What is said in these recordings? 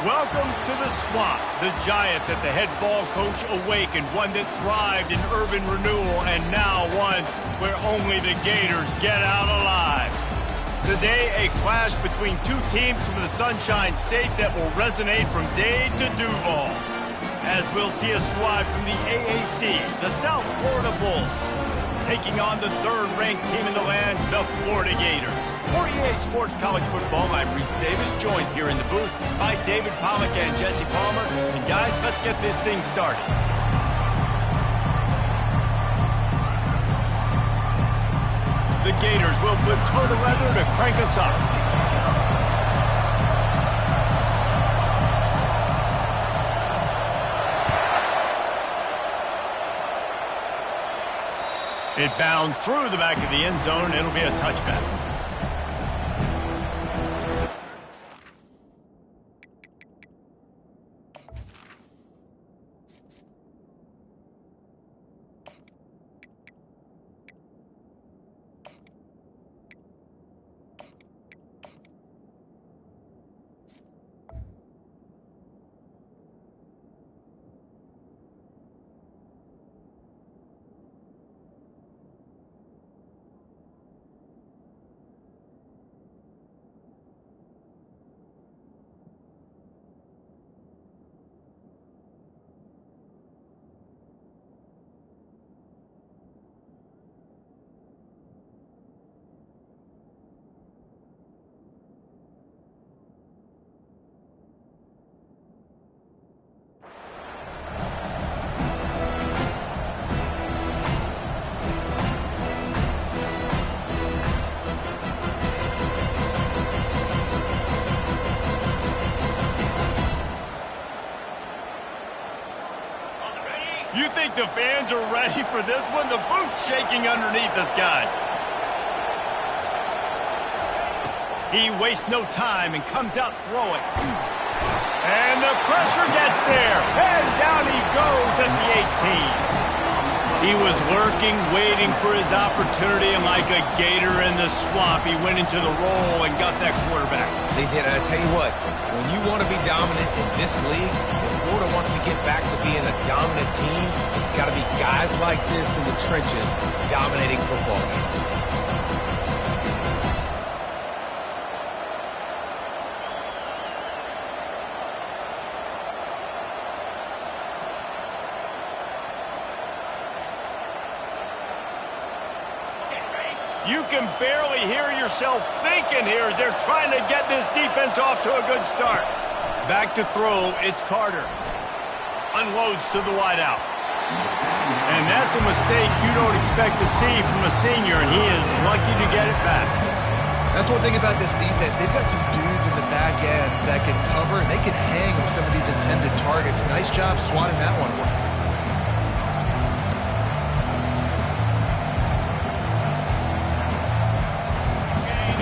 Welcome to the Swamp, the giant that the head ball coach awakened, one that thrived in urban renewal, and now one where only the Gators get out alive. Today, a clash between two teams from the Sunshine State that will resonate from Dade to Duval, as we'll see a squad from the AAC, the South Florida Bulls, taking on the third-ranked team in the land, the Florida Gators. For EA Sports College Football, I'm Reese Davis, joined here in the booth by David Pollack and Jesse Palmer. And guys, let's get this thing started. The Gators will put toe to leather to crank us up. It bounds through the back of the end zone. It'll be a touchback. You think the fans are ready for this one? The booth's shaking underneath us, guys. He wastes no time and comes out throwing. And the pressure gets there. And down he goes at the 18. He was lurking, waiting for his opportunity, and like a gator in the swamp, he went into the roll and got that quarterback. They did, and I tell you what, when you want to be dominant in this league, if Florida wants to get back to being a dominant team, it's got to be guys like this in the trenches dominating football games. You can barely hear yourself thinking here as they're trying to get this defense off to a good start. Back to throw, it's Carter. Unloads to the wideout. And that's a mistake you don't expect to see from a senior, and he is lucky to get it back. That's one thing about this defense. They've got some dudes in the back end that can cover, and they can hang with some of these intended targets. Nice job swatting that one away.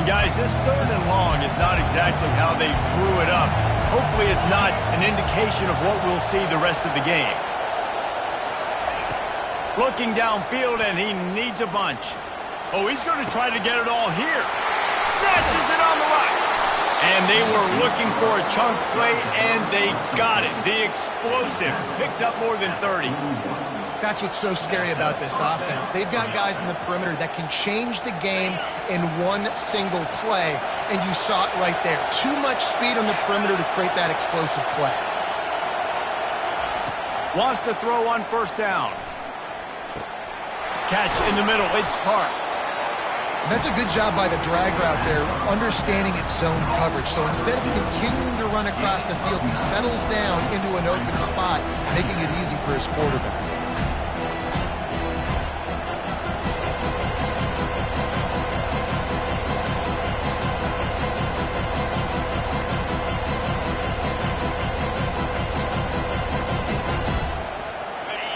Guys, this third and long is not exactly how they drew it up. Hopefully it's not an indication of what we'll see the rest of the game. Looking downfield, and he needs a bunch. Oh, he's going to try to get it all here. Snatches it on the right. And they were looking for a chunk play, and they got it. The explosive picks up more than 30. That's what's so scary about this offense. They've got guys in the perimeter that can change the game in one single play, and you saw it right there. Too much speed on the perimeter to create that explosive play. Wants to throw on first down. Catch in the middle, it's Parks. And that's a good job by the drag route there, understanding its zone coverage. So instead of continuing to run across the field, he settles down into an open spot, making it easy for his quarterback.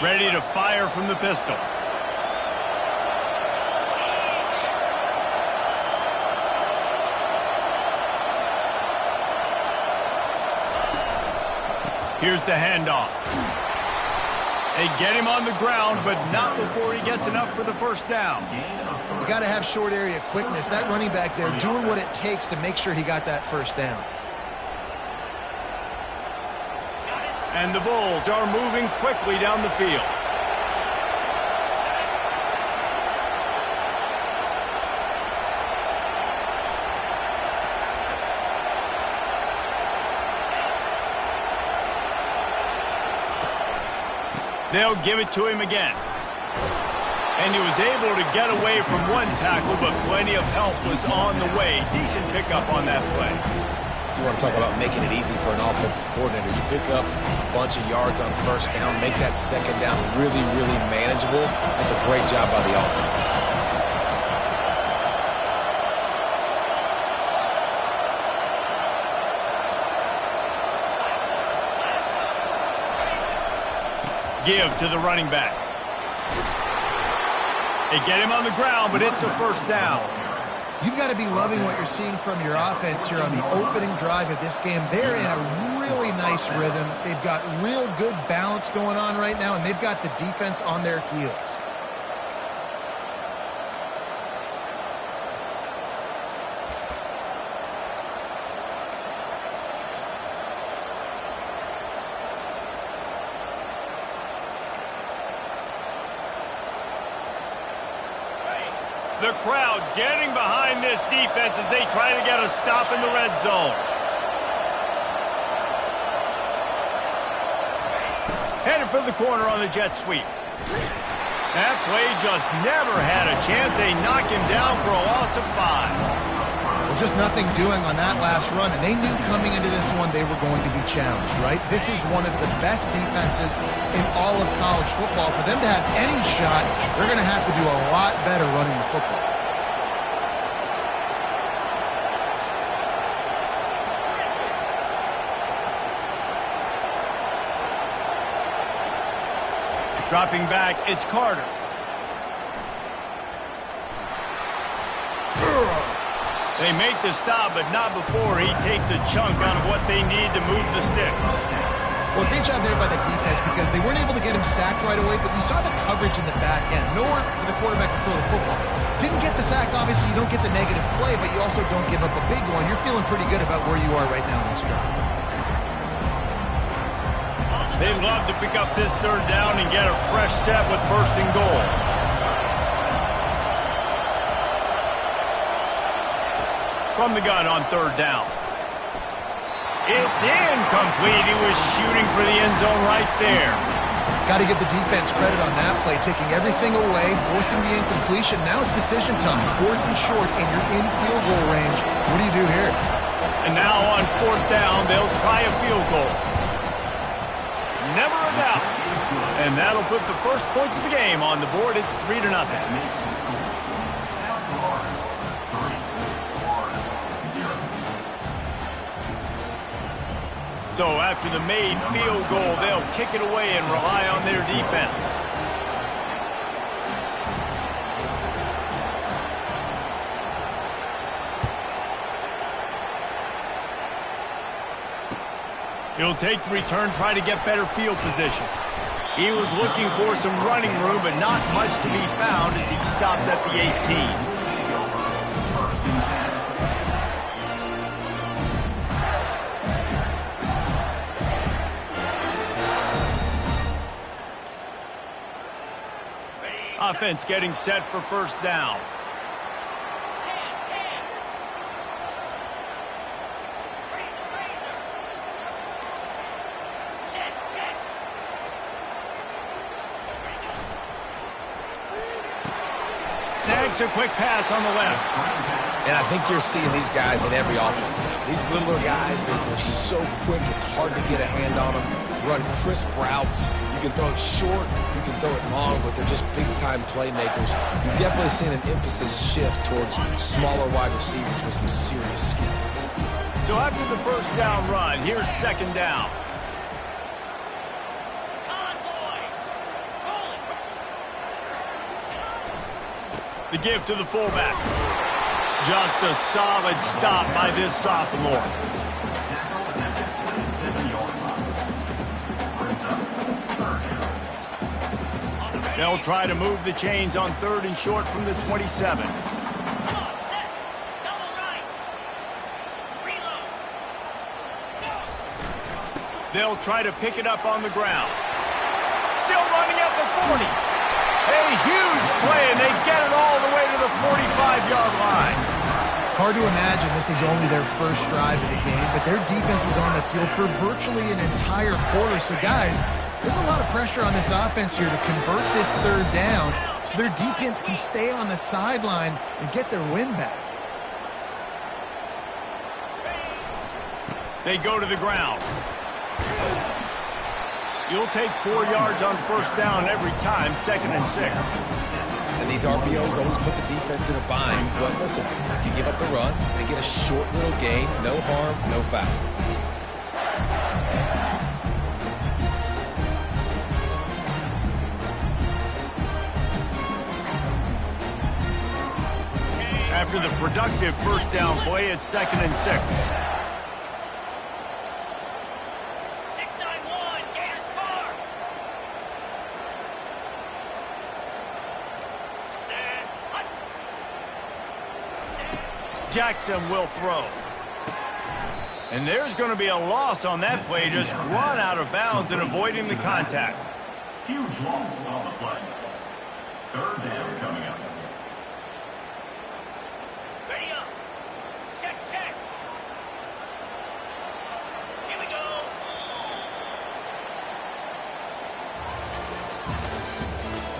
Ready to fire from the pistol. Here's the handoff. They get him on the ground, but not before he gets enough for the first down. You got to have short area quickness. That running back there doing what it takes to make sure he got that first down. And the Bulls are moving quickly down the field. They'll give it to him again. And he was able to get away from one tackle, but plenty of help was on the way. Decent pickup on that play. You want to talk about making it easy for an offensive coordinator. You pick up a bunch of yards on first down, make that second down really, really manageable. That's a great job by the offense. Give to the running back. They get him on the ground, but it's a first down. You've got to be loving what you're seeing from your offense here on the opening drive of this game. They're in a really nice rhythm. They've got real good balance going on right now, and they've got the defense on their heels. The crowd getting behind this defense as they try to get a stop in the red zone. Headed for the corner on the jet sweep. That play just never had a chance. They knock him down for a loss of 5. Well, just nothing doing on that last run, and they knew coming into this one they were going to be challenged, right? This is one of the best defenses in all of college football. For them to have any shot, they're going to have to do a lot better running the football. Dropping back, it's Carter. They make the stop, but not before he takes a chunk out of what they need to move the sticks. Well, great job there by the defense because they weren't able to get him sacked right away, but you saw the coverage in the back end. Nowhere for the quarterback to throw the football. Didn't get the sack, obviously. You don't get the negative play, but you also don't give up a big one. You're feeling pretty good about where you are right now in this drive. They'd love to pick up this third down and get a fresh set with first and goal. From the gun on third down. It's incomplete. He was shooting for the end zone right there. Got to give the defense credit on that play, taking everything away, forcing the incompletion. Now it's decision time. 4th and short, and you're in field goal range. What do you do here? And now on 4th down, they'll try a field goal. Never a doubt. And that'll put the first points of the game on the board. It's 3-0. So after the made field goal, they'll kick it away and rely on their defense. He'll take the return, try to get better field position. He was looking for some running room, but not much to be found as he stopped at the 18. Offense getting set for first down. Snags a quick pass on the left. And I think you're seeing these guys in every offense now. These littler guys, they're so quick, it's hard to get a hand on them. Run crisp routes. You can throw it short, you can throw it long, but they're just big-time playmakers. You've definitely seen an emphasis shift towards smaller wide receivers with some serious skill. So after the first down run, here's second down. The give to the fullback. Just a solid stop by this sophomore. They'll try to move the chains on 3rd and short from the 27. They'll try to pick it up on the ground. Still running at the 40. A huge play, and they get it all the way to the 45-yard line. Hard to imagine this is only their first drive of the game, but their defense was on the field for virtually an entire quarter. So, guys, there's a lot of pressure on this offense here to convert this third down so their defense can stay on the sideline and get their win back. They go to the ground. You'll take 4 yards on first down every time, 2nd and 6. And these RPOs always put the defense in a bind. But listen, you give up the run, they get a short little gain, no harm, no foul. After the productive first down play, it's 2nd and 6. Jackson will throw. And there's going to be a loss on that play, just run out of bounds and avoiding the contact. Huge loss on the play. 3rd down coming up. Ready up. Check, check. Here we go.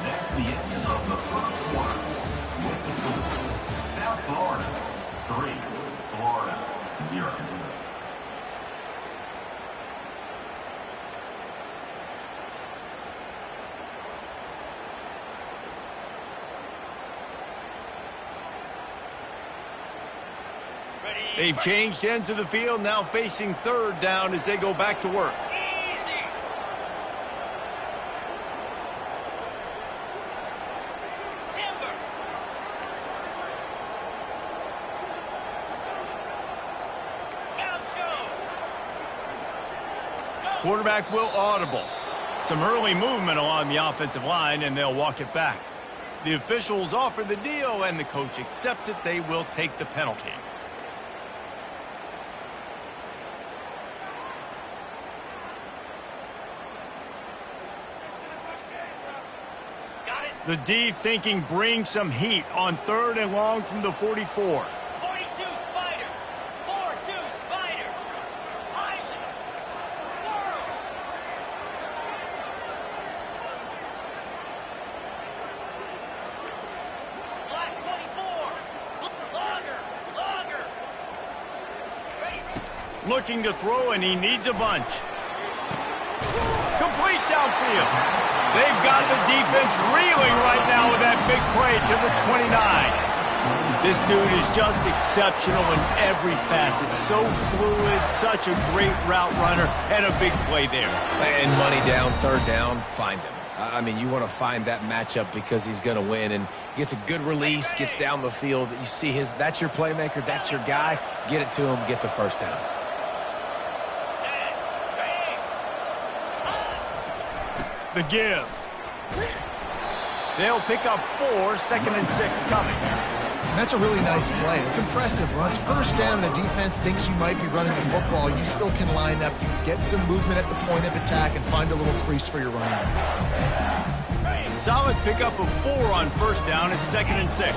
That's the end of the first quarter. With the score, South Florida 3, Florida 0. They've changed ends of the field, now facing 3rd down as they go back to work. Easy. Timber. Scout show. Quarterback will audible. Some early movement along the offensive line, and they'll walk it back. The officials offer the deal, and the coach accepts it. They will take the penalty. The D thinking bring some heat on 3rd and long from the 44. 42 Spider. 4-2 Spider. Island. Squirrel. Black 24. Logger. Ready. Looking to throw, and he needs a bunch. Complete downfield. They've got the defense reeling right now with that big play to the 29. This dude is just exceptional in every facet. So fluid, such a great route runner, and a big play there. And money down, 3rd down, find him. I mean, you want to find that matchup because he's going to win, and gets a good release, gets down the field. You see that's your playmaker, that's your guy. Get it to him, get the first down. The give. They'll pick up 4, 2nd and 6 coming. And that's a really nice play. It's impressive. When it's first down and the defense thinks you might be running the football, you still can line up. You can get some movement at the point of attack and find a little crease for your running back. Solid pickup of 4 on first down. It's 2nd and 6.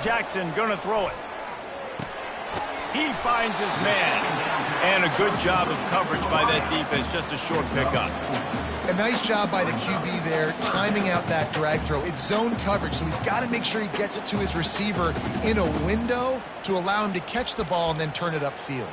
Jackson gonna throw it. He finds his man. And a good job of coverage by that defense. Just a short pickup. A nice job by the QB there, timing out that drag throw. It's zone coverage, so he's got to make sure he gets it to his receiver in a window to allow him to catch the ball and then turn it upfield.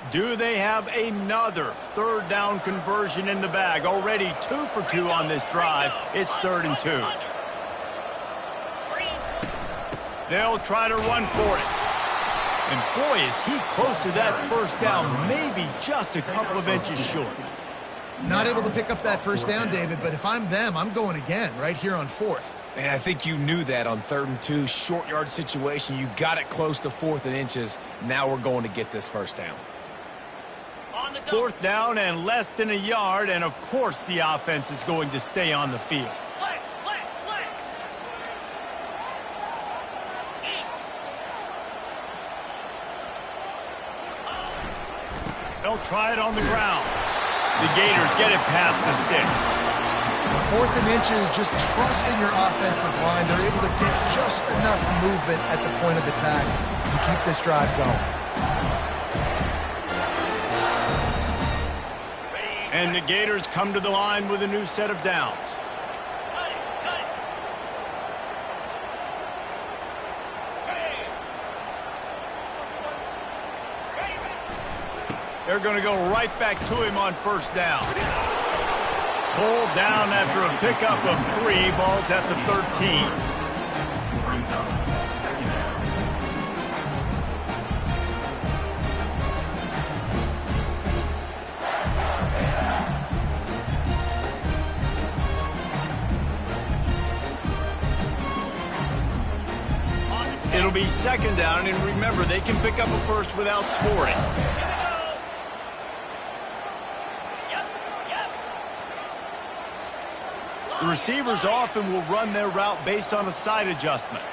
Do they have another 3rd down conversion in the bag? Already 2 for 2 on this drive. It's 3rd and 2. They'll try to run for it. And boy, is he close to that first down, maybe just a couple of inches short. Not able to pick up that first down, David, but if I'm them, I'm going again right here on 4th. And I think you knew that on 3rd and 2, short yard situation. You got it close to 4th and inches. Now we're going to get this first down. On the double. 4th down and less than a yard, and of course the offense is going to stay on the field. Flex, flex, flex. They'll try it on the ground. The Gators get it past the sticks. 4th and inches, just trust in your offensive line. They're able to get just enough movement at the point of attack to keep this drive going. And the Gators come to the line with a new set of downs. Cut it, cut it. They're going to go right back to him on 1st down. Pulled down after a pickup of 3, balls at the 13. Brings up 2nd down. It'll be 2nd down, and remember, they can pick up a first without scoring. The receivers often will run their route based on a side adjustment.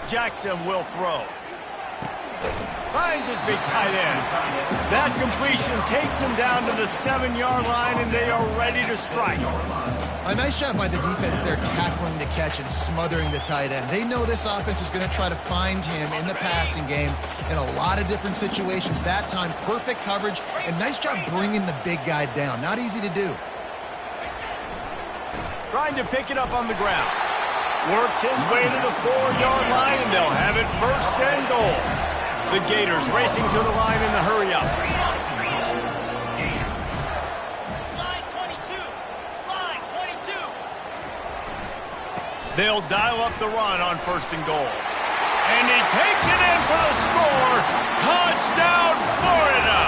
Jackson will throw. Finds his big tight end. That completion takes him down to the 7-yard line, and they are ready to strike. A nice job by the defense there tackling the catch and smothering the tight end. They know this offense is going to try to find him in the passing game in a lot of different situations. That time, perfect coverage, and nice job bringing the big guy down. Not easy to do. Trying to pick it up on the ground. Works his way to the 4-yard line, and they'll have it 1st and goal. The Gators racing to the line in the hurry-up. Slide 22. Slide 22. They'll dial up the run on 1st and goal. And he takes it in for the score. Touchdown, Florida!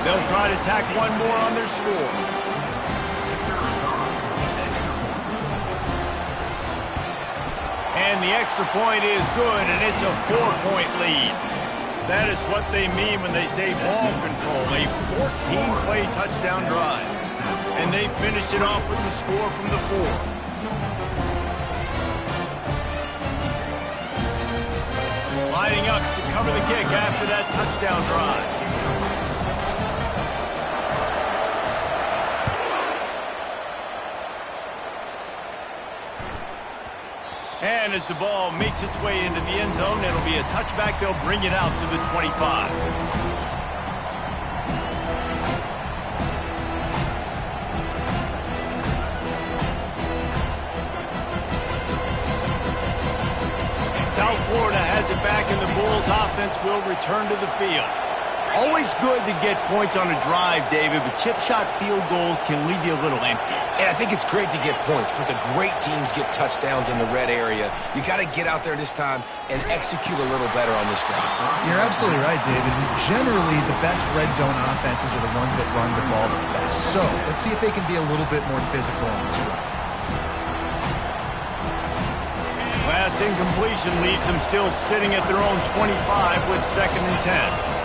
They'll try to tack one more on their score. And the extra point is good, and it's a 4-point lead. That is what they mean when they say ball control, a 14-play touchdown drive. And they finish it off with the score from the 4. Lining up to cover the kick after that touchdown drive. And as the ball makes its way into the end zone, it'll be a touchback. They'll bring it out to the 25. South Florida has it back, and the Bulls offense will return to the field. Always good to get points on a drive, David, but chip shot field goals can leave you a little empty. And I think it's great to get points, but the great teams get touchdowns in the red area. You got to get out there this time and execute a little better on this drive. You're absolutely right, David. Generally, the best red zone offenses are the ones that run the ball the best. So let's see if they can be a little bit more physical on this drive. Last incompletion leaves them still sitting at their own 25 with 2nd and 10.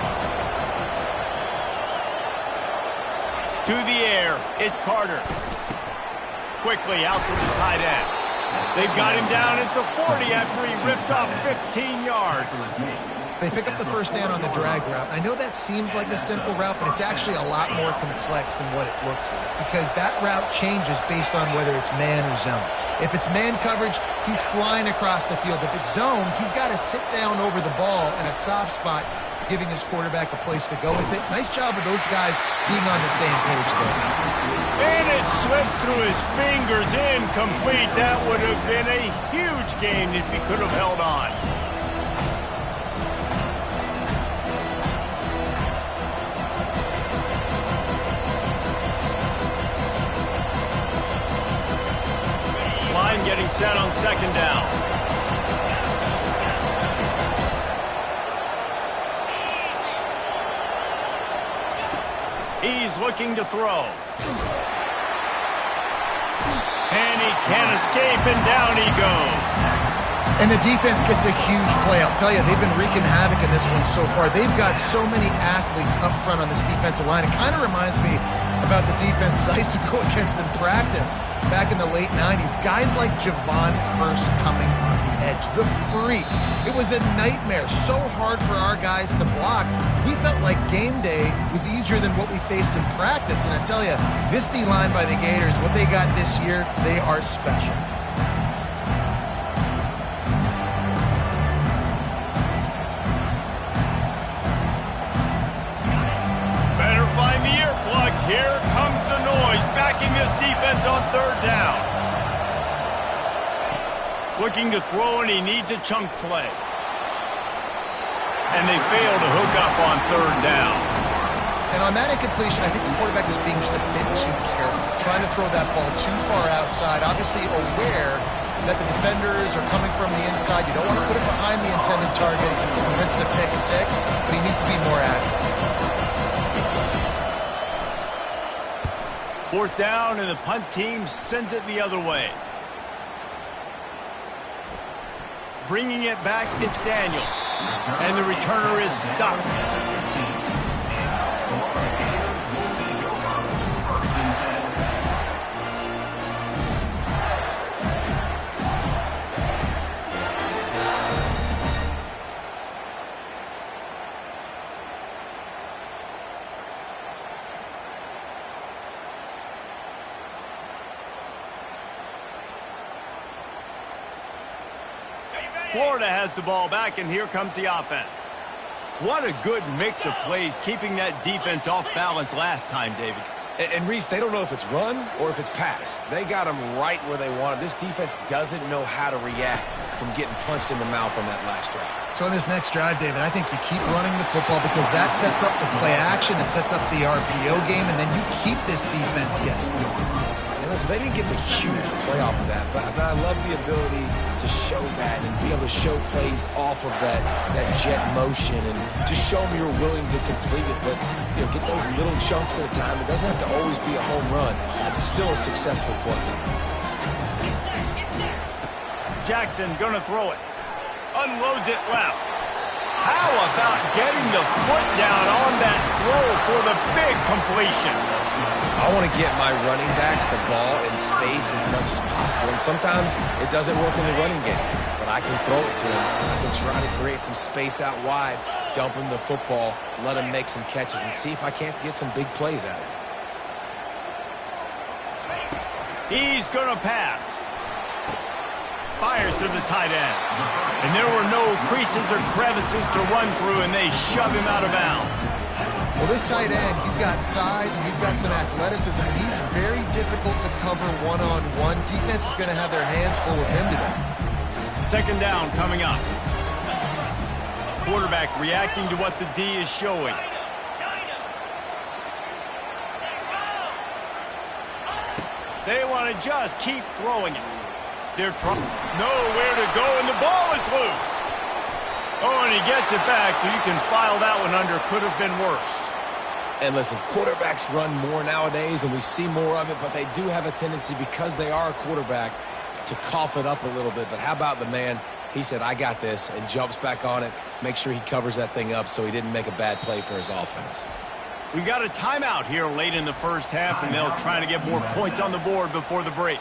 To the air, it's Carter. Quickly out to the tight end. They've got him down at the 40 after he ripped off 15 yards. They pick up the 1st down on the drag route. I know that seems like a simple route, but it's actually a lot more complex than what it looks like because that route changes based on whether it's man or zone. If it's man coverage, he's flying across the field. If it's zone, he's got to sit down over the ball in a soft spot, giving his quarterback a place to go with it. Nice job of those guys being on the same page there. And it slips through his fingers, incomplete. That would have been a huge gain if he could have held on. Line getting set on 2nd down. He's looking to throw. And he can't escape, and down he goes. And the defense gets a huge play. I'll tell you, they've been wreaking havoc in this one so far. They've got so many athletes up front on this defensive line. It kind of reminds me about the defenses I used to go against in practice back in the late 90s. Guys like Javon Curse coming off the edge, the freak. It was a nightmare, so hard for our guys to block. We felt like game day was easier than what we faced in practice. And I tell you, this D-line by the Gators, what they got this year, they are special. Here comes the noise, backing this defense on third down. Looking to throw, and he needs a chunk play. And they fail to hook up on third down. And on that incompletion, I think the quarterback was being just a bit too careful, trying to throw that ball too far outside, obviously aware that the defenders are coming from the inside. You don't want to put it behind the intended target and miss the pick six, but he needs to be more accurate. Fourth down, and the punt team sends it the other way. Bringing it back, it's Daniels. And the returner is stopped. Florida has the ball back, and here comes the offense. What a good mix of plays, keeping that defense off balance last time, David. And Reese, they don't know if it's run or if it's pass. They got them right where they want it. This defense doesn't know how to react from getting punched in the mouth on that last drive. So in this next drive, David, I think you keep running the football because that sets up the play action, it sets up the RPO game, and then you keep this defense guessing. And listen, they didn't get the huge play off of that, but I love the ability to show that and be able to show plays off of that jet motion and just show them you're willing to complete it. But, you know, get those little chunks at a time. It doesn't have to always be a home run. It's still a successful play. Jackson gonna throw it. Unloads it left. How about getting the foot down on that throw for the big completion? I want to get my running backs the ball in space as much as possible. And sometimes it doesn't work in the running game, but I can throw it to him. I can try to create some space out wide, dump him the football, let him make some catches, and see if I can't get some big plays out of it. He's going to pass. Fires to the tight end. And there were no creases or crevices to run through, and they shove him out of bounds. Well, this tight end, he's got size and he's got some athleticism, and he's very difficult to cover one-on-one. Defense is going to have their hands full with him today. Second down coming up. Quarterback reacting to what the D is showing. They want to just keep throwing it. They're trying nowhere to go, and the ball is loose. Oh, and he gets it back, so you can file that one under. Could have been worse. And listen, quarterbacks run more nowadays, and we see more of it, but they do have a tendency, because they are a quarterback, to cough it up a little bit. But how about the man? He said, I got this, and jumps back on it, make sure he covers that thing up so he didn't make a bad play for his offense. We got a timeout here late in the first half, and they'll try to get more points on the board before the break.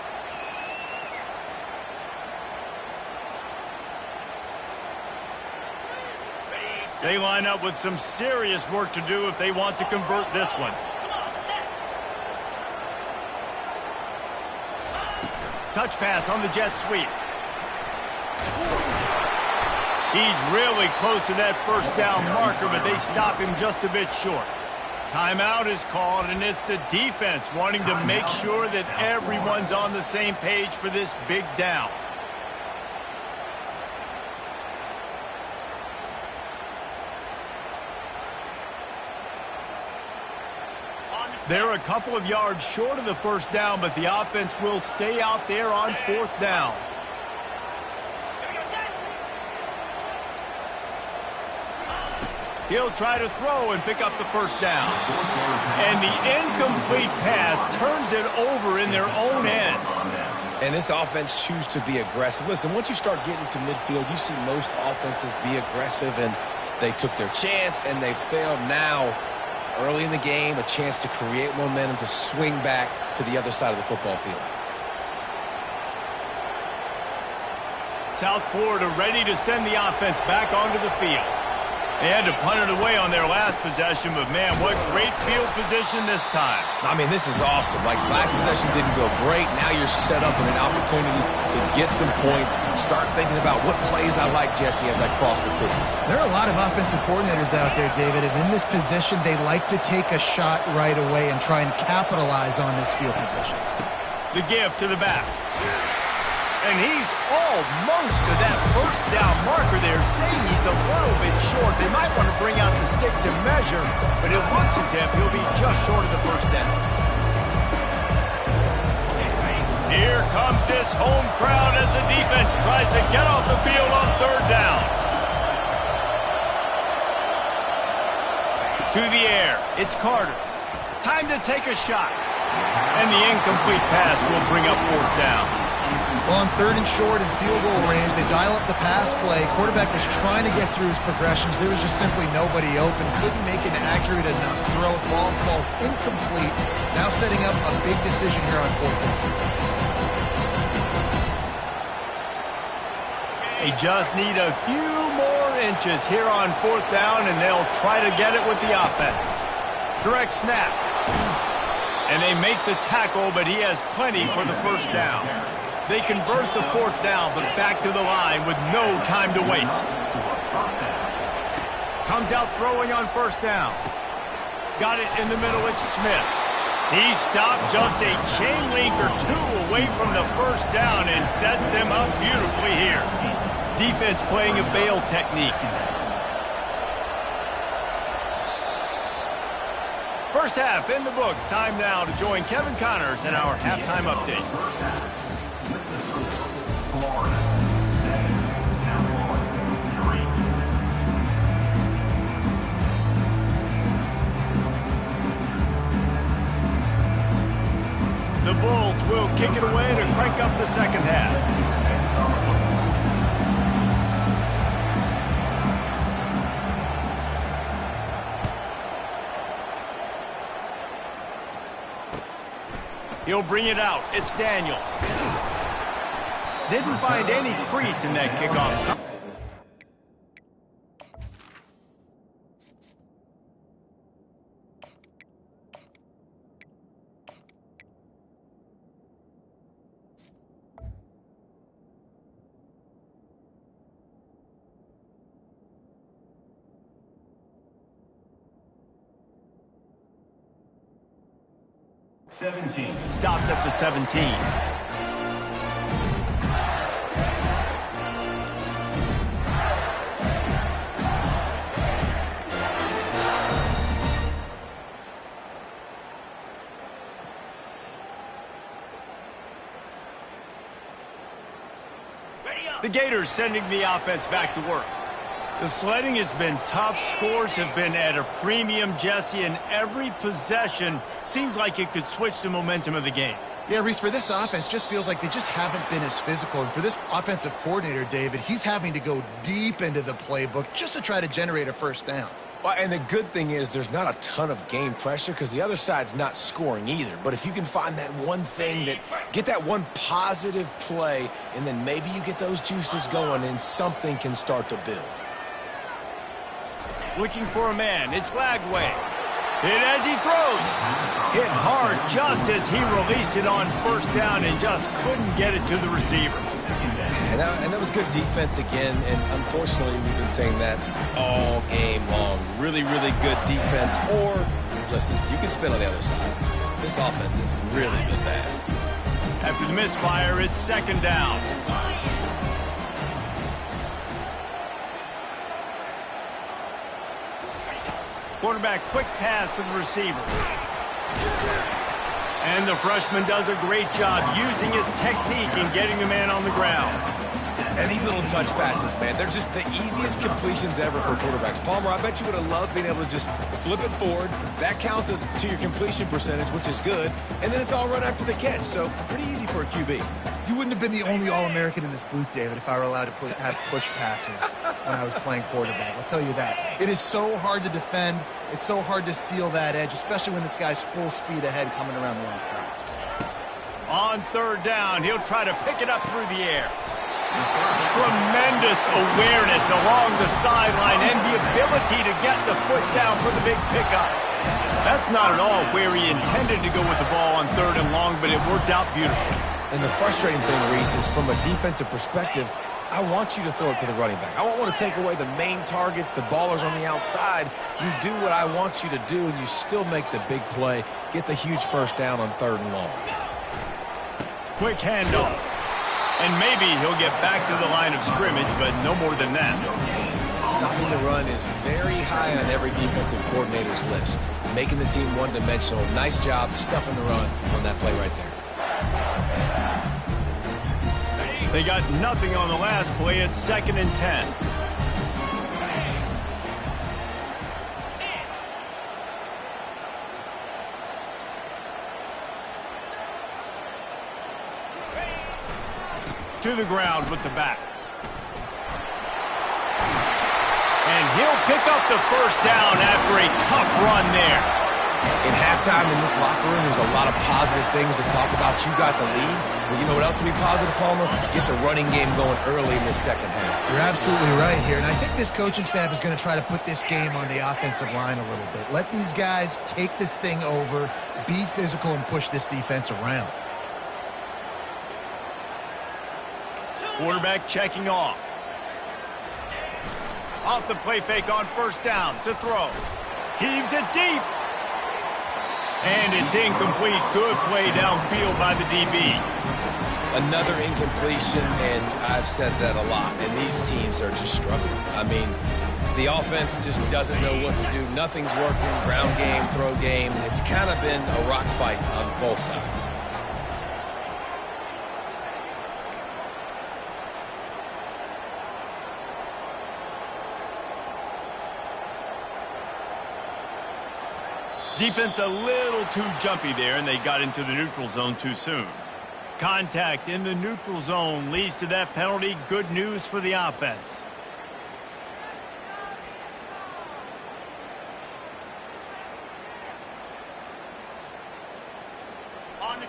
They line up with some serious work to do if they want to convert this one. Touch pass on the jet sweep. He's really close to that first down marker, but they stop him just a bit short. Timeout is called, and it's the defense wanting to make sure that everyone's on the same page for this big down. They're a couple of yards short of the first down, but the offense will stay out there on fourth down. He'll try to throw and pick up the first down. And the incomplete pass turns it over in their own end. And this offense chooses to be aggressive. Listen, once you start getting to midfield, you see most offenses be aggressive, and they took their chance, and they failed. Now, early in the game, a chance to create momentum to swing back to the other side of the football field. South Florida ready to send the offense back onto the field. They had to punt it away on their last possession, but man, what great field position this time. I mean, this is awesome. Like, last possession didn't go great. Now you're set up in an opportunity to get some points. Start thinking about what plays I like, Jesse, as I cross the field. There are a lot of offensive coordinators out there, David, and in this position, they like to take a shot right away and try and capitalize on this field position. The give to the back. And he's almost to that first down marker there, saying he's a little bit short. They might want to bring out the sticks and measure, but it looks as if he'll be just short of the first down. Here comes this home crowd as the defense tries to get off the field on third down. To the air, it's Carter. Time to take a shot. And the incomplete pass will bring up fourth down. Well, on third and short and field goal range, they dial up the pass play. Quarterback was trying to get through his progressions. There was just simply nobody open. Couldn't make an accurate enough throw. Ball calls incomplete. Now setting up a big decision here on fourth down. They just need a few more inches here on fourth down, and they'll try to get it with the offense. Direct snap. And they make the tackle, but he has plenty for the first down. They convert the fourth down, but back to the line with no time to waste. Comes out throwing on first down. Got it in the middle, it's Smith. He stopped just a chain link or two away from the first down and sets them up beautifully here. Defense playing a bail technique. First half in the books. Time now to join Kevin Connors in our halftime update. Florida 7, South Florida 3. The Bulls will kick it away to crank up the second half. He'll bring it out. It's Daniels. Didn't find any crease in that kickoff. Stopped at the 17. The Gators sending the offense back to work. The sledding has been tough. Scores have been at a premium, Jesse, and every possession seems like it could switch the momentum of the game. Yeah, Reese, for this offense, just feels like they just haven't been as physical. And for this offensive coordinator, David, he's having to go deep into the playbook just to try to generate a first down. Well, and the good thing is there's not a ton of game pressure because the other side's not scoring either. But if you can find that one thing, get that one positive play, and then maybe you get those juices going and something can start to build. Looking for a man. It's Lagway. Hit as he throws. Hit hard just as he released it on first down and just couldn't get it to the receiver. And that was good defense again, and unfortunately we've been saying that all game long. Really, really good defense. Or, listen, you can spin on the other side. This offense has really been bad. After the misfire, it's second down. Quarterback, quick pass to the receiver. And the freshman does a great job using his technique and getting the man on the ground. And these little touch passes, man, they're just the easiest completions ever for quarterbacks. Palmer, I bet you would have loved being able to just flip it forward. That counts as to your completion percentage, which is good. And then it's all run after the catch, so pretty easy for a QB. You wouldn't have been the only All-American in this booth, David, if I were allowed to have push passes when I was playing quarterback. I'll tell you that. It is so hard to defend. It's so hard to seal that edge, especially when this guy's full speed ahead coming around the outside. On third down, he'll try to pick it up through the air. Tremendous awareness along the sideline and the ability to get the foot down for the big pickup. That's not at all where he intended to go with the ball on third and long, but it worked out beautifully. And the frustrating thing, Reese, is from a defensive perspective, I want you to throw it to the running back. I don't want to take away the main targets, the ballers on the outside. You do what I want you to do, and you still make the big play, get the huge first down on third and long. Quick handoff. And maybe he'll get back to the line of scrimmage, but no more than that. Stopping the run is very high on every defensive coordinator's list. Making the team one-dimensional. Nice job stuffing the run on that play right there. They got nothing on the last play. It's 2nd and 10. To the ground with the back. And he'll pick up the first down after a tough run there. In halftime in this locker room, there's a lot of positive things to talk about. You got the lead. Well, you know what else will be positive, Palmer? Get the running game going early in this second half. You're absolutely right here. And I think this coaching staff is going to try to put this game on the offensive line a little bit. Let these guys take this thing over, be physical, and push this defense around. Quarterback checking off. Off the play fake on first down to throw. Heaves it deep. And it's incomplete. Good play downfield by the DB. Another incompletion, and I've said that a lot, and these teams are just struggling. I mean, the offense just doesn't know what to do. Nothing's working. Ground game, throw game. It's kind of been a rock fight on both sides. Defense a little too jumpy there, and they got into the neutral zone too soon. Contact in the neutral zone leads to that penalty. Good news for the offense.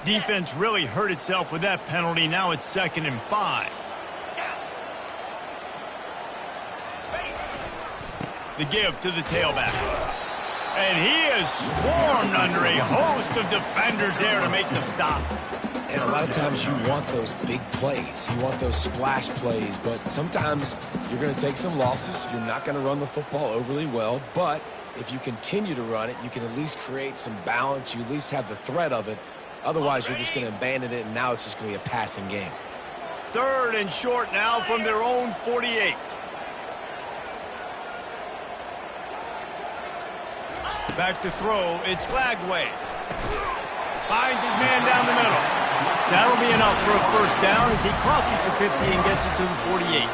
Defense really hurt itself with that penalty. Now it's 2nd and 5. The give to the tailback. And he is swarmed under a host of defenders there to make the stop. And a lot of times you want those big plays. You want those splash plays. But sometimes you're going to take some losses. You're not going to run the football overly well. But if you continue to run it, you can at least create some balance. You at least have the threat of it. Otherwise, you're just going to abandon it, and now it's just going to be a passing game. 3rd and short now from their own 48. Back to throw, it's Glagway. Finds his man down the middle. That'll be enough for a first down as he crosses the 50 and gets it to the 48.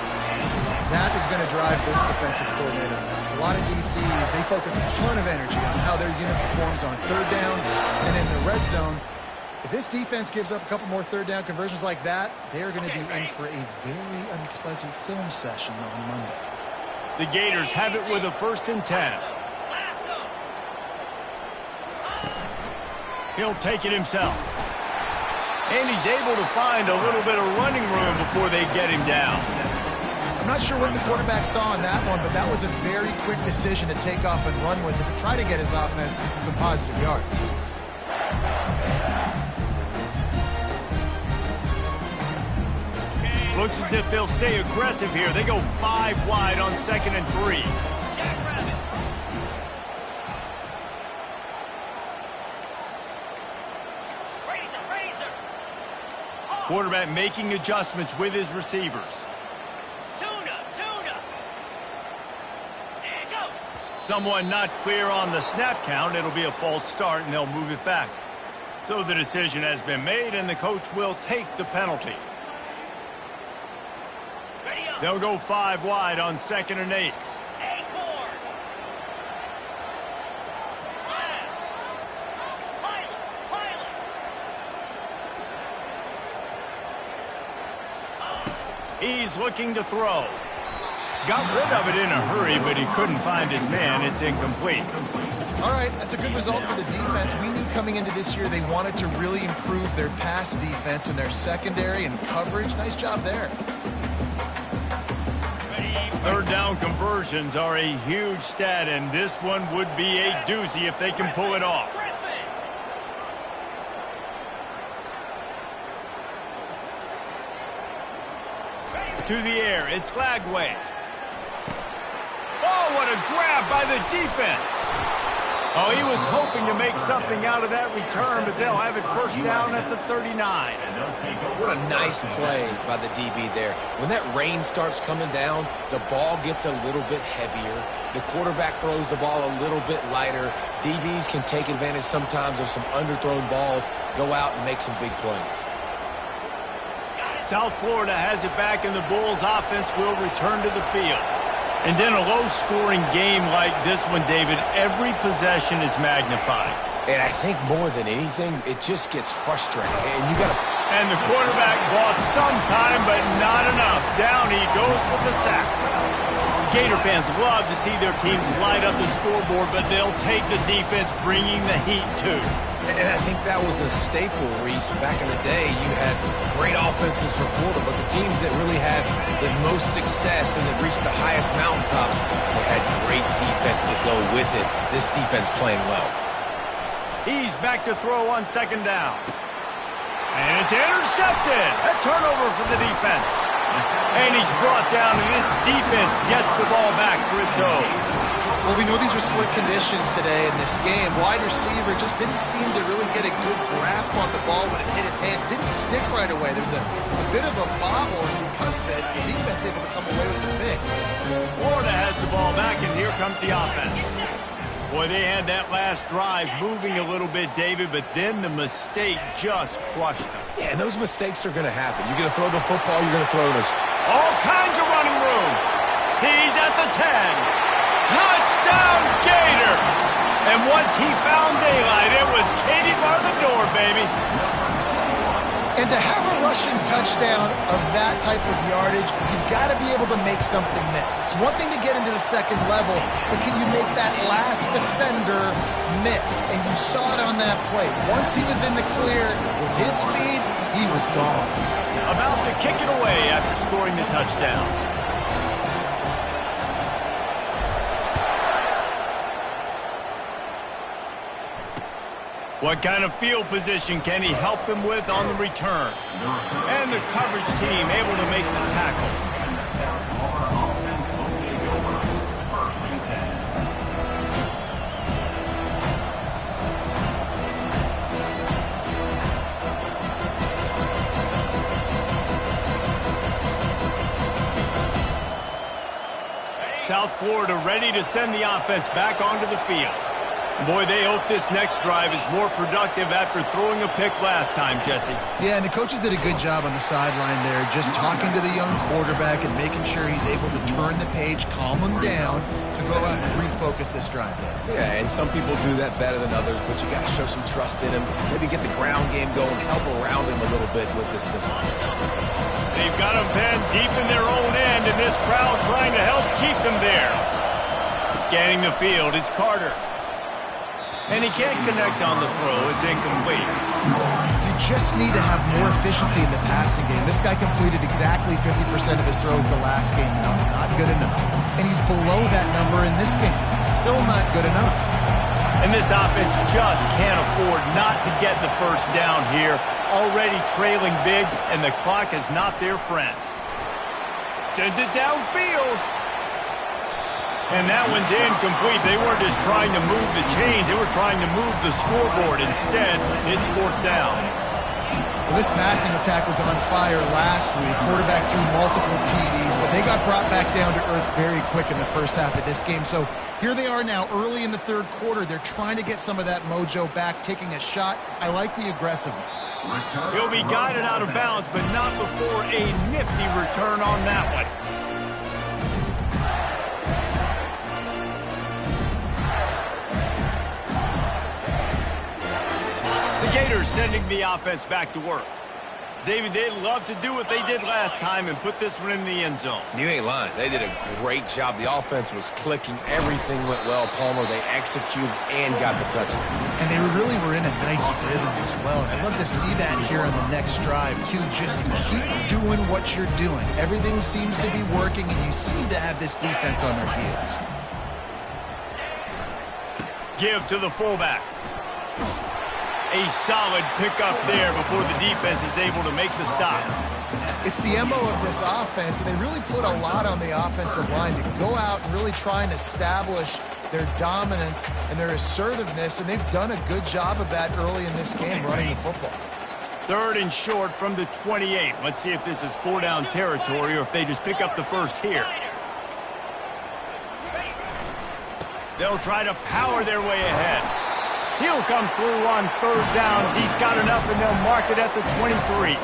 That is going to drive this defensive coordinator. It's a lot of DCs. They focus a ton of energy on how their unit performs on third down and in the red zone. If this defense gives up a couple more third down conversions like that, they're going to be in for a very unpleasant film session on Monday. The Gators have it with a 1st and 10. He'll take it himself. And he's able to find a little bit of running room before they get him down. I'm not sure what the quarterback saw on that one, but that was a very quick decision to take off and run with it to try to get his offense some positive yards. Looks as if they'll stay aggressive here. They go 5 wide on 2nd and 3. Quarterback making adjustments with his receivers. Tuna. And go. Someone not clear on the snap count. It'll be a false start, and they'll move it back. So the decision has been made, and the coach will take the penalty. They'll go 5 wide on 2nd and 8. Acorn. Slam. Pilot. He's looking to throw. Got rid of it in a hurry, but he couldn't find his man. It's incomplete. All right, that's a good result for the defense. We knew coming into this year they wanted to really improve their pass defense and their secondary and coverage. Nice job there. 3rd down conversions are a huge stat, and this one would be a doozy if they can pull it off. To the air, it's Glagway. Oh, what a grab by the defense. Oh, he was hoping to make something out of that return, but they'll have it 1st down at the 39. What a nice play by the DB there. When that rain starts coming down, the ball gets a little bit heavier. The quarterback throws the ball a little bit lighter. DBs can take advantage sometimes of some underthrown balls, go out and make some big plays. South Florida has it back, and the Bulls offense will return to the field. And in a low-scoring game like this one, David, every possession is magnified. And I think more than anything, it just gets frustrating. And you got to... And the quarterback bought some time, but not enough. Down he goes with the sack. Gator fans love to see their teams light up the scoreboard, but they'll take the defense bringing the heat, too. And I think that was the staple, Reese. Back in the day, you had great offenses for Florida, but the teams that really had the most success and that reached the highest mountaintops, they had great defense to go with it. This defense playing well. He's back to throw on 2nd down. And it's intercepted. A turnover for the defense. And he's brought down, and this defense gets the ball back for its own. Well, we know these are slick conditions today in this game. Wide receiver just didn't seem to really get a good grasp on the ball when it hit his hands. Didn't stick right away. There's a bit of a bobble, and because of it, the defense able to come away with the pick. Florida has the ball back, and here comes the offense. Boy, they had that last drive moving a little bit, David, but then the mistake just crushed them. Yeah, and those mistakes are going to happen. You're going to throw the football, you're going to throw it. All kinds of running room. He's at the 10. Touchdown, Gator! And once he found daylight, it was Katie bar the door, baby. And to have a rushing touchdown of that type of yardage, you've got to be able to make something miss. It's one thing to get into the 2nd level, but can you make that last defender miss? And you saw it on that play. Once he was in the clear with his speed, he was gone. About to kick it away after scoring the touchdown. What kind of field position can he help them with on the return? And the coverage team able to make the tackle. South Florida ready to send the offense back onto the field. Boy, they hope this next drive is more productive after throwing a pick last time, Jesse. Yeah, and the coaches did a good job on the sideline there, just talking to the young quarterback and making sure he's able to turn the page, calm him down, to go out and refocus this drive. Yeah, and some people do that better than others, but you got to show some trust in him, maybe get the ground game going, help around him a little bit with this system. They've got him pinned deep in their own end, and this crowd trying to help keep them there. Scanning the field, it's Carter. And he can't connect on the throw. It's incomplete. You just need to have more efficiency in the passing game. This guy completed exactly 50% of his throws the last game. Now, not good enough. And he's below that number in this game. Still not good enough. And this offense just can't afford not to get the 1st down here. Already trailing big, and the clock is not their friend. Sends it downfield. And that one's incomplete. They weren't just trying to move the chains. They were trying to move the scoreboard. Instead, it's 4th down. Well, this passing attack was on fire last week. Quarterback threw multiple TDs, but they got brought back down to earth very quick in the first half of this game. So here they are now early in the 3rd quarter. They're trying to get some of that mojo back, taking a shot. I like the aggressiveness. He'll be guided out of bounds, but not before a nifty return on that one. Gators sending the offense back to work. David, they'd love to do what they did last time and put this one in the end zone. You ain't lying. They did a great job. The offense was clicking. Everything went well, Palmer. They executed and got the touchdown. And they really were in a nice rhythm as well. And I'd love to see that here on the next drive, too. Just keep doing what you're doing. Everything seems to be working, and you seem to have this defense on their heels. Give to the fullback. A solid pickup there before the defense is able to make the stop. It's the MO of this offense, and they really put a lot on the offensive line to go out and really try and establish their dominance and their assertiveness, and they've done a good job of that early in this game running the football. 3rd and short from the 28. Let's see if this is 4-down territory or if they just pick up the first here. They'll try to power their way ahead. He'll come through on 3rd downs. He's got enough, and they'll mark it at the 23.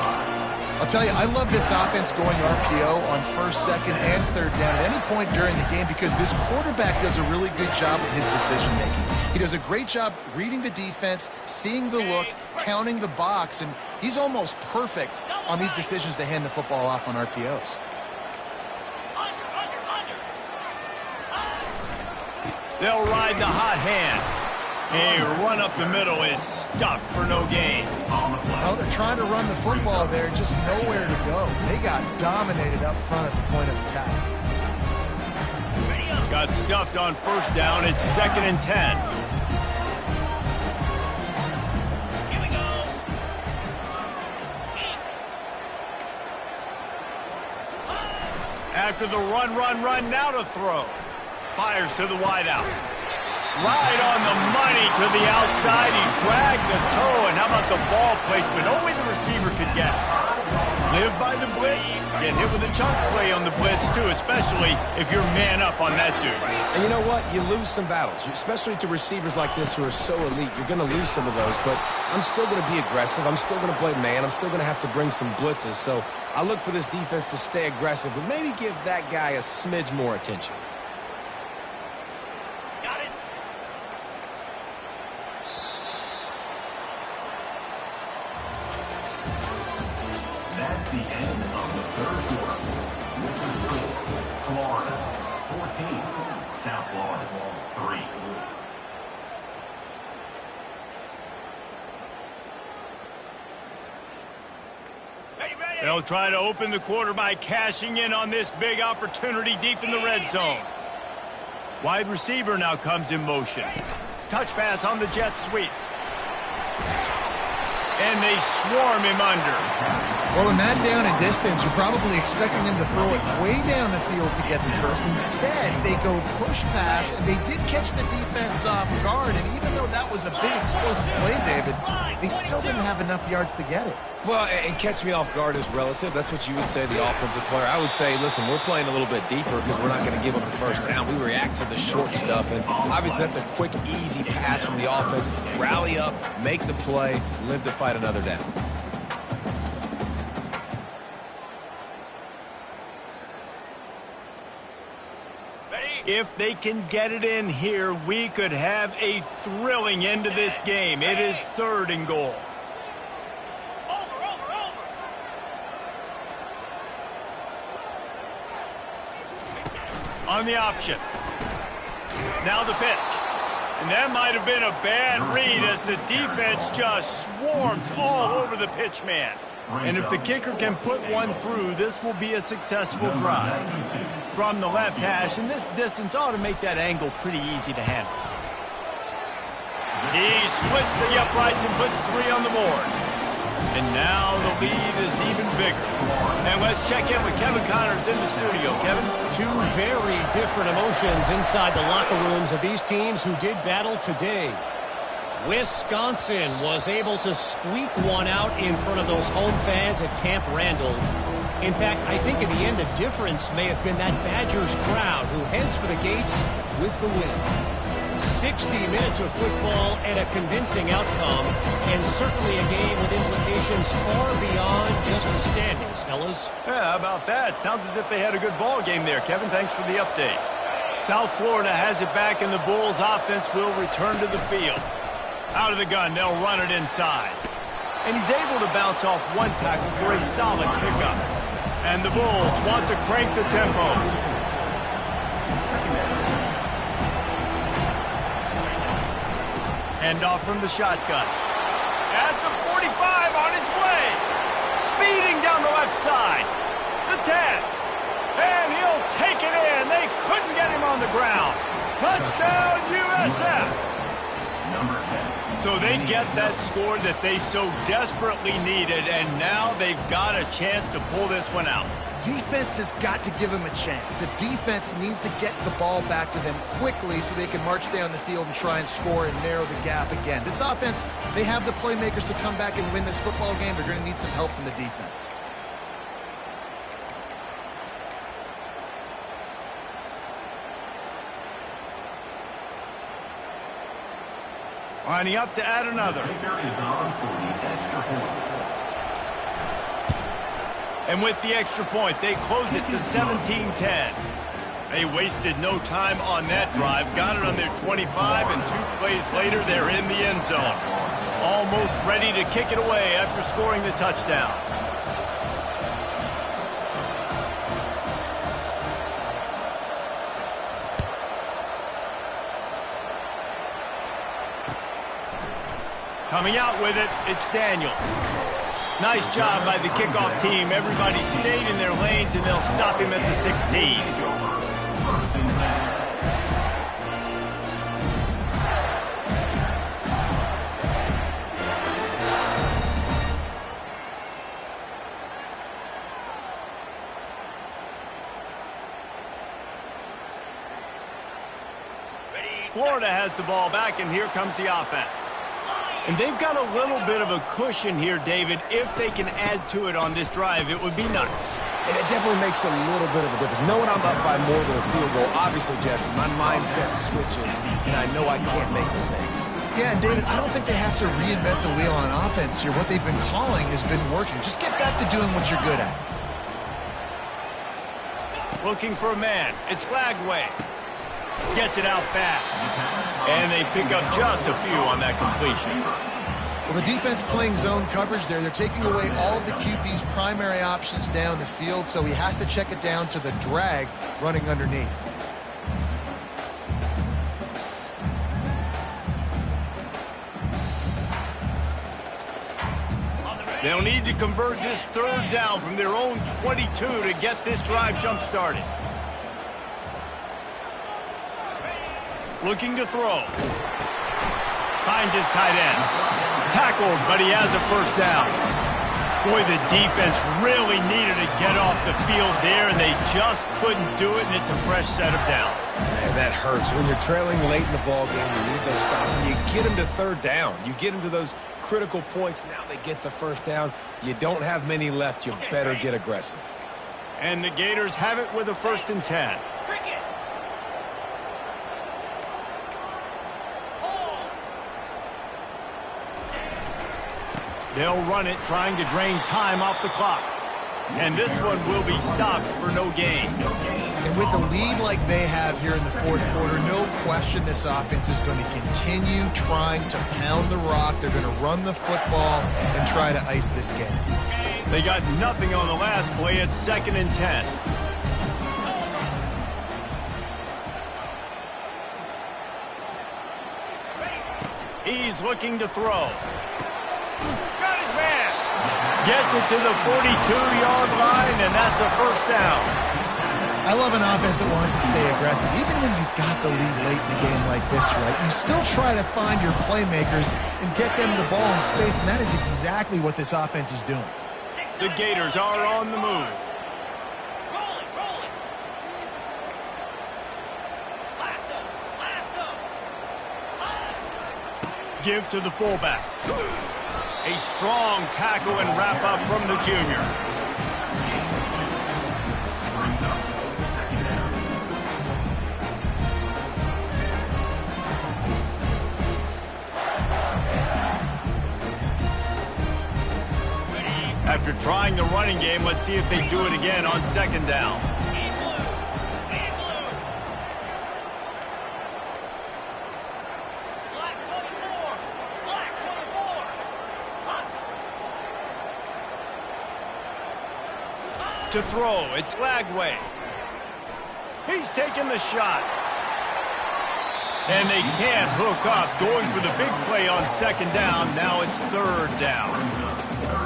I'll tell you, I love this offense going RPO on 1st, 2nd, and 3rd down at any point during the game because this quarterback does a really good job of his decision-making. He does a great job reading the defense, seeing the look, counting the box, and he's almost perfect on these decisions to hand the football off on RPOs. They'll ride the hot hand. A run up the middle is stuffed for no gain. Well, they're trying to run the football there, just nowhere to go. They got dominated up front at the point of attack. Got stuffed on 1st down. It's 2nd and 10. Here we go. After the run, now to throw. Fires to the wideout. Right on the money to the outside. He dragged the toe, and how about the ball placement? Only the receiver could get it. Live by the blitz. Get hit with a chunk play on the blitz, too, especially if you're man up on that dude. And you know what? You lose some battles, especially to receivers like this who are so elite. You're going to lose some of those, but I'm still going to be aggressive. I'm still going to play man. I'm still going to have to bring some blitzes. So I look for this defense to stay aggressive, but maybe give that guy a smidge more attention. That's the end of the 3rd quarter. With the score, Florida 14, South Florida 3. They'll try to open the quarter by cashing in on this big opportunity deep in the red zone. Wide receiver now comes in motion. Touch pass on the jet sweep. And they swarm him under. Well, in that down and distance, you're probably expecting them to throw it way down the field to get the first. Instead, they go push pass, and they did catch the defense off guard. And even though that was a big explosive play, David, they still didn't have enough yards to get it. Well, and catch me off guard is relative. That's what you would say, the offensive player. I would say, listen, we're playing a little bit deeper because we're not going to give up the first down. We react to the short stuff, and obviously that's a quick, easy pass from the offense. Rally up, make the play, live to fight another down. If they can get it in here, we could have a thrilling end to this game. It is 3rd and goal. On the option. Now the pitch. And that might have been a bad read as the defense just swarms all over the pitch man. And if the kicker can put one through, this will be a successful drive. From the left hash, and this distance ought to make that angle pretty easy to handle. He splits the uprights and puts 3 on the board. And now the lead is even bigger. And let's check in with Kevin Connors in the studio. Kevin? 2 very different emotions inside the locker rooms of these teams who did battle today. Wisconsin was able to squeak one out in front of those home fans at Camp Randall. In fact, I think in the end the difference may have been that Badgers crowd who heads for the gates with the win. 60 minutes of football and a convincing outcome, and certainly a game with implications far beyond just the standings, fellas. Yeah, how about that? Sounds as if they had a good ball game there, Kevin. Thanks for the update. South Florida has it back, and the Bulls offense will return to the field. Out of the gun, they'll run it inside. And he's able to bounce off one tackle for a solid pickup. And the Bulls want to crank the tempo. Hand off from the shotgun. At the 45 on his way. Speeding down the left side. The 10. And he'll take it in. They couldn't get him on the ground. Touchdown, USF. Number 10. So they get that score that they so desperately needed, and now they've got a chance to pull this one out. Defense has got to give them a chance. The defense needs to get the ball back to them quickly so they can march down the field and try and score and narrow the gap again. This offense, they have the playmakers to come back and win this football game. They're going to need some help from the defense. Lining up to add another. Kicker is on for the extra point. And with the extra point, they close it to 17-10. They wasted no time on that drive. Got it on their 25, and 2 plays later, they're in the end zone. Almost ready to kick it away after scoring the touchdown. Coming out with it, it's Daniels. Nice job by the kickoff team. Everybody stayed in their lanes, and they'll stop him at the 16. Florida has the ball back, and here comes the offense. And they've got a little bit of a cushion here, David. If they can add to it on this drive, it would be nice. And it definitely makes a little bit of a difference. Knowing I'm up by more than a field goal, obviously, Jesse, my mindset switches, and I know I can't make mistakes. Yeah, and David, I don't think they have to reinvent the wheel on offense here. What they've been calling has been working. Just get back to doing what you're good at. Looking for a man. It's Lagway. Gets it out fast. And they pick up just a few on that completion. Well, the defense playing zone coverage there. They're taking away all of the QB's primary options down the field, so he has to check it down to the drag running underneath. They'll need to convert this third down from their own 22 to get this drive jump-started. Looking to throw. Finds his tight end. Tackled, but he has a first down. Boy, the defense really needed to get off the field there, and they just couldn't do it, and it's a fresh set of downs. And that hurts. When you're trailing late in the ball game, you need those stops, and you get them to third down. You get them to those critical points. Now they get the first down. You don't have many left. You better get aggressive. And the Gators have it with a 1st and 10. They'll run it, trying to drain time off the clock. And this one will be stopped for no gain. And with a lead like they have here in the fourth quarter, no question this offense is going to continue trying to pound the rock. They're going to run the football and try to ice this game. They got nothing on the last play. It's 2nd and 10. He's looking to throw. Got his man. Gets it to the 42-yard line, and that's a first down. I love an offense that wants to stay aggressive. Even when you've got the lead late in a game like this, right, you still try to find your playmakers and get them the ball in space, and that is exactly what this offense is doing. The Gators are on the move. Give to the fullback. A strong tackle and wrap up from the junior. After trying the running game, let's see if they do it again on 2nd down. to throw. It's Lagway. He's taking the shot. And they can't hook up, going for the big play on second down. Now it's third down.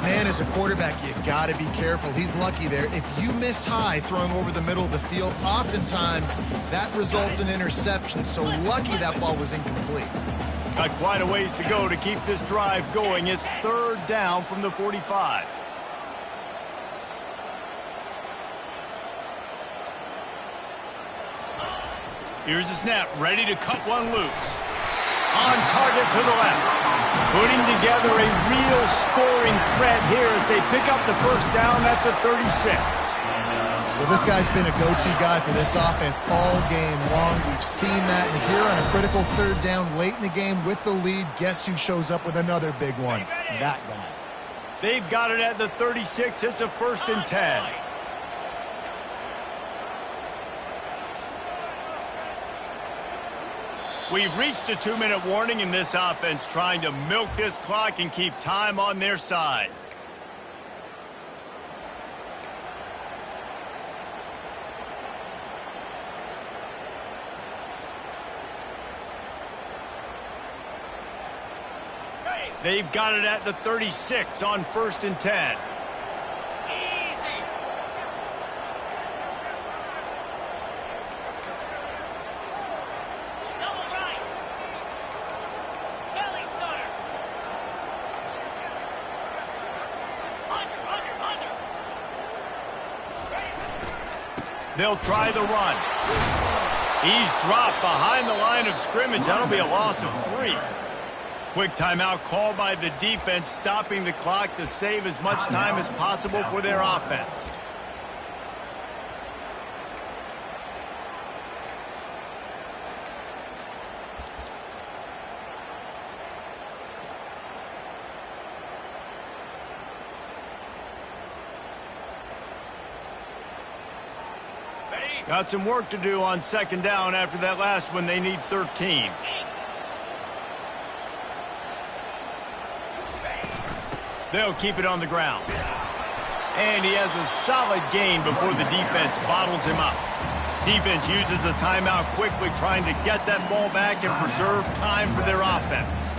Man, as a quarterback, you got to be careful. He's lucky there. If you miss high throwing over the middle of the field, oftentimes that results in interception. So lucky that ball was incomplete. Got quite a ways to go to keep this drive going. It's third down from the 45. Here's the snap, ready to cut one loose. On target to the left. Putting together a real scoring threat here as they pick up the first down at the 36. Well, this guy's been a go-to guy for this offense all game long. We've seen that. And here on a critical third down late in the game with the lead, guess who shows up with another big one? That guy. They've got it at the 36. It's a 1st and 10. We've reached a 2-minute warning in this offense, trying to milk this clock and keep time on their side. They've got it at the 36 on 1st and 10. They'll try the run. He's dropped behind the line of scrimmage. That'll be a loss of 3. Quick timeout called by the defense, stopping the clock to save as much time as possible for their offense. Got some work to do on second down after that last one. They need 13. They'll keep it on the ground. And he has a solid gain before the defense bottles him up. Defense uses a timeout quickly, trying to get that ball back and preserve time for their offense.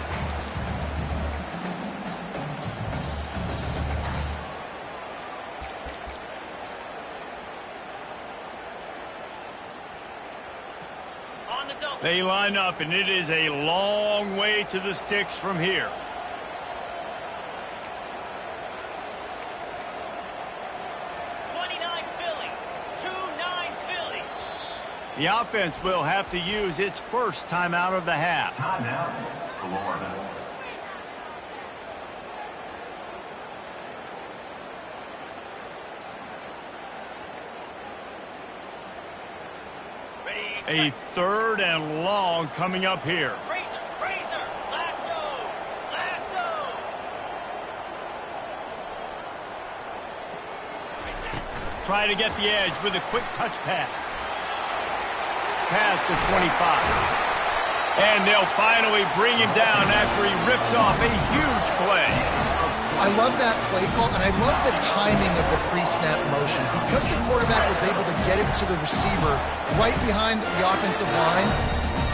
They line up, and it is a long way to the sticks from here. The offense will have to use its first timeout of the half. Timeout, Florida. A 3rd and long coming up here. Lasso. Try to get the edge with a quick touch pass. Past the 25. And they'll finally bring him down after he rips off a huge play. I love that play call, and I love the timing of the pre-snap motion. Because the quarterback was able to get it to the receiver right behind the offensive line,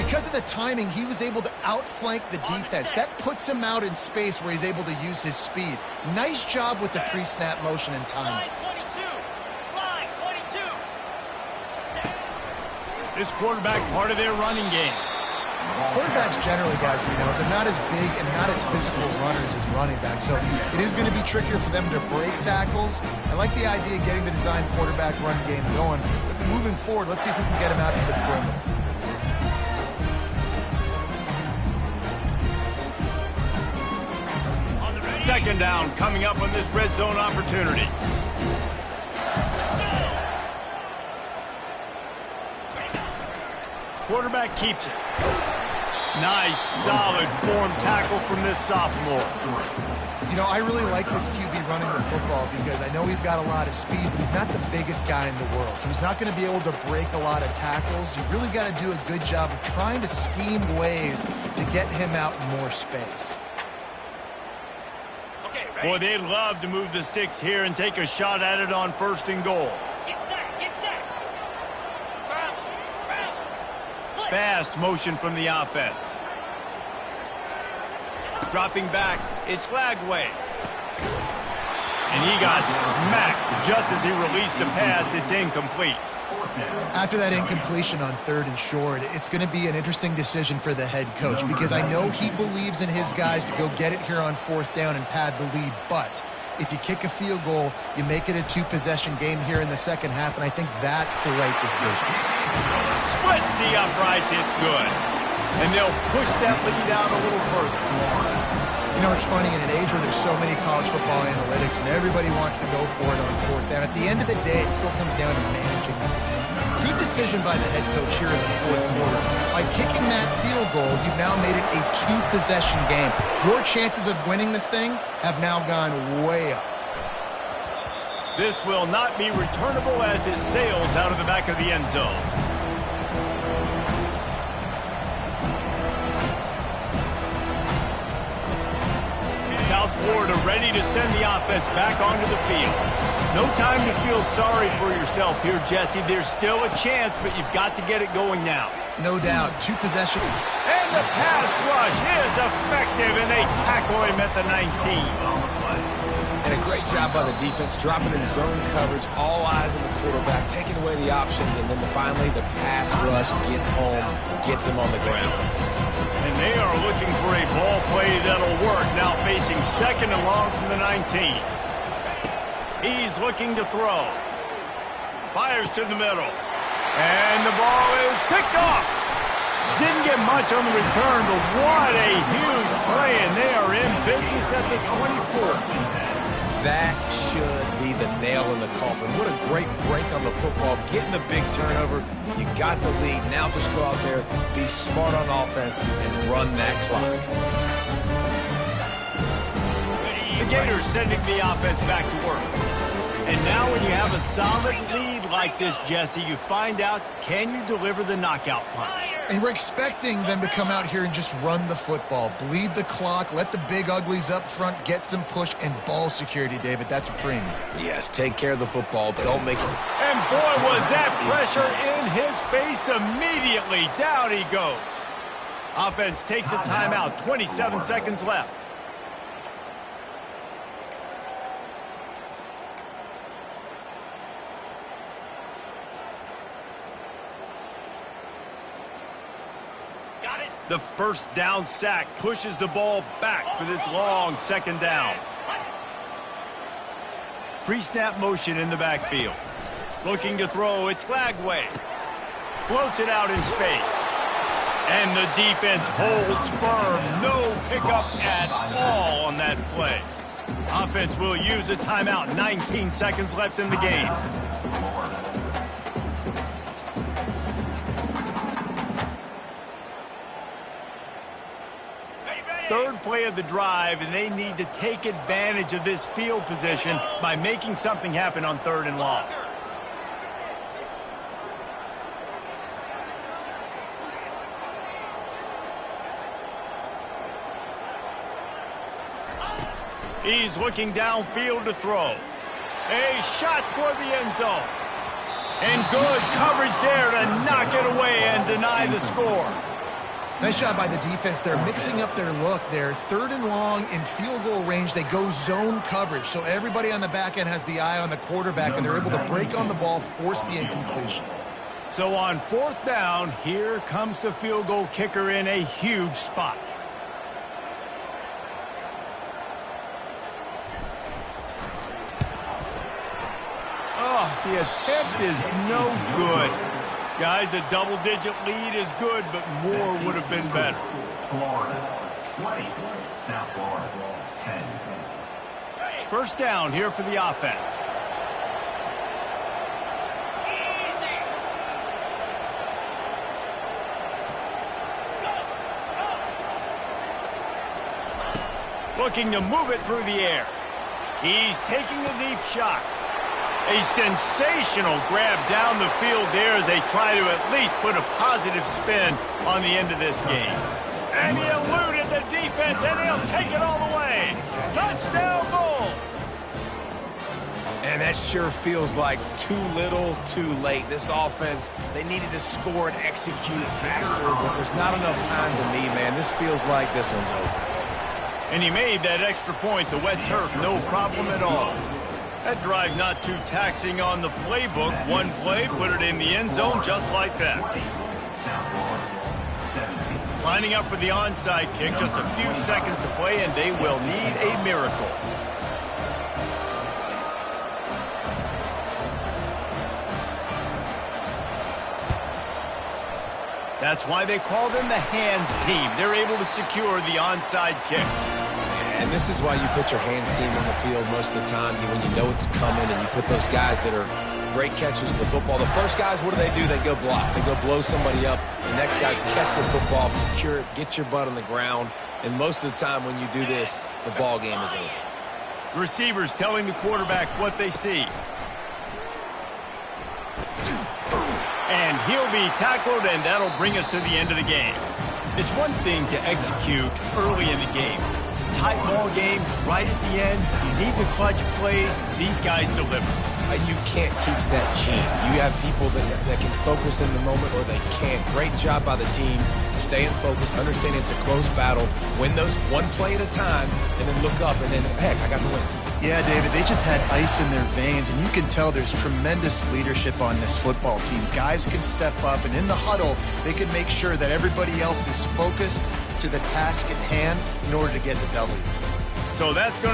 because of the timing, he was able to outflank the defense. That puts him out in space where he's able to use his speed. Nice job with the pre-snap motion and timing. Slide 22. This quarterback part of their running game. Quarterbacks generally, guys, they're not as big and not as physical runners as running backs, so it is going to be trickier for them to break tackles. I like the idea of getting the design quarterback run game going, but moving forward, let's see if we can get him out to the perimeter. Second down coming up on this red zone opportunity. Quarterback keeps it. Nice, solid form tackle from this sophomore. I really like this QB running the football because I know he's got a lot of speed, but he's not the biggest guy in the world. So he's not going to be able to break a lot of tackles. You really got to do a good job of trying to scheme ways to get him out in more space. Okay, Boy, they'd love to move the sticks here and take a shot at it on 1st and goal. Get set, get set. Travel, travel. Flip. Fast motion from the offense. Dropping back, it's Lagway. And he got smacked just as he released the pass. It's incomplete. After that incompletion on 3rd and short, it's going to be an interesting decision for the head coach because I know he believes in his guys to go get it here on 4th down and pad the lead. But if you kick a field goal, you make it a 2-possession game here in the 2nd half, and I think that's the right decision. Splits the uprights, it's good. And they'll push that lead out a little further. You know, it's funny, in an age where there's so many college football analytics and everybody wants to go for it on 4th down, at the end of the day, it still comes down to managing the game. Good decision by the head coach here in the 4th quarter. By kicking that field goal, you've now made it a 2-possession game. Your chances of winning this thing have now gone way up. This will not be returnable as it sails out of the back of the end zone. South Florida ready to send the offense back onto the field. No time to feel sorry for yourself here, Jesse. There's still a chance, but you've got to get it going now. No doubt. 2-possession. And the pass rush is effective, and they tackle him at the 19. And a great job by the defense, dropping in zone coverage, all eyes on the quarterback, taking away the options, and then finally the pass rush gets home, gets him on the ground. And they are looking for a ball play that'll work, now facing 2nd and long from the 19. He's looking to throw. Fires to the middle. And the ball is picked off. Didn't get much on the return, but what a huge play, and they are in business at the 24. That should be the nail in the coffin. What a great break on the football. Getting the big turnover. You got the lead. Now just go out there, be smart on offense, and run that clock. The Gators sending the offense back to work. And now when you have a solid lead like this, Jesse, you find out, can you deliver the knockout punch? And we're expecting them to come out here and just run the football, bleed the clock, let the big uglies up front, get some push and ball security, David. That's a premium. Yes, take care of the football. Don't make it. And boy, was that pressure in his face immediately. Down he goes. Offense takes a timeout. 27 seconds left. The 1st down sack pushes the ball back for this long 2nd down. Pre-snap motion in the backfield. Looking to throw, it's Lagway. Floats it out in space. And the defense holds firm. No pickup at all on that play. Offense will use a timeout. 19 seconds left in the game. 3rd play of the drive, and they need to take advantage of this field position by making something happen on 3rd and long. He's looking downfield to throw. A shot toward the end zone. And good coverage there to knock it away and deny the score. Nice job by the defense. They're mixing up their look there. 3rd and long in field goal range. They go zone coverage. So everybody on the back end has the eye on the quarterback, and they're able to break on the ball, force the incompletion. So on 4th down, here comes the field goal kicker in a huge spot. Oh, the attempt is no good. Guys, a double-digit lead is good, but more would have been better. Florida 20, South Florida 10. 1st down here for the offense. Easy. Looking to move it through the air. He's taking a deep shot. A sensational grab down the field there as they try to at least put a positive spin on the end of this game. And he eluded the defense, and he'll take it all the way. Touchdown, Bulls! And that sure feels like too little, too late. This offense, they needed to score and execute faster, but there's not enough time to me, man. This feels like this one's over. And he made that extra point, the wet turf, no problem at all. That drive not too taxing on the playbook. One play, put it in the end zone just like that. Lining up for the onside kick, just a few seconds to play, and they will need a miracle. That's why they call them the hands team. They're able to secure the onside kick. And this is why you put your hands team on the field most of the time when you know it's coming, and you put those guys that are great catchers of the football. The first guys, what do? They go block. They go blow somebody up. The next guys catch the football, secure it, get your butt on the ground. And most of the time when you do this, the ball game is over. Receivers telling the quarterback what they see. And he'll be tackled, and that'll bring us to the end of the game. It's one thing to execute early in the game. Tight ball game, right at the end, you need the clutch plays. These guys deliver. You can't teach that gene. You have people that can focus in the moment, or they can't. Great job by the team, staying focused, understanding it's a close battle, win those one play at a time, and then look up, and then, heck, I got the win. Yeah, David, they just had ice in their veins, and you can tell there's tremendous leadership on this football team. Guys can step up, and in the huddle, they can make sure that everybody else is focused to the task at hand in order to get the W. So that's going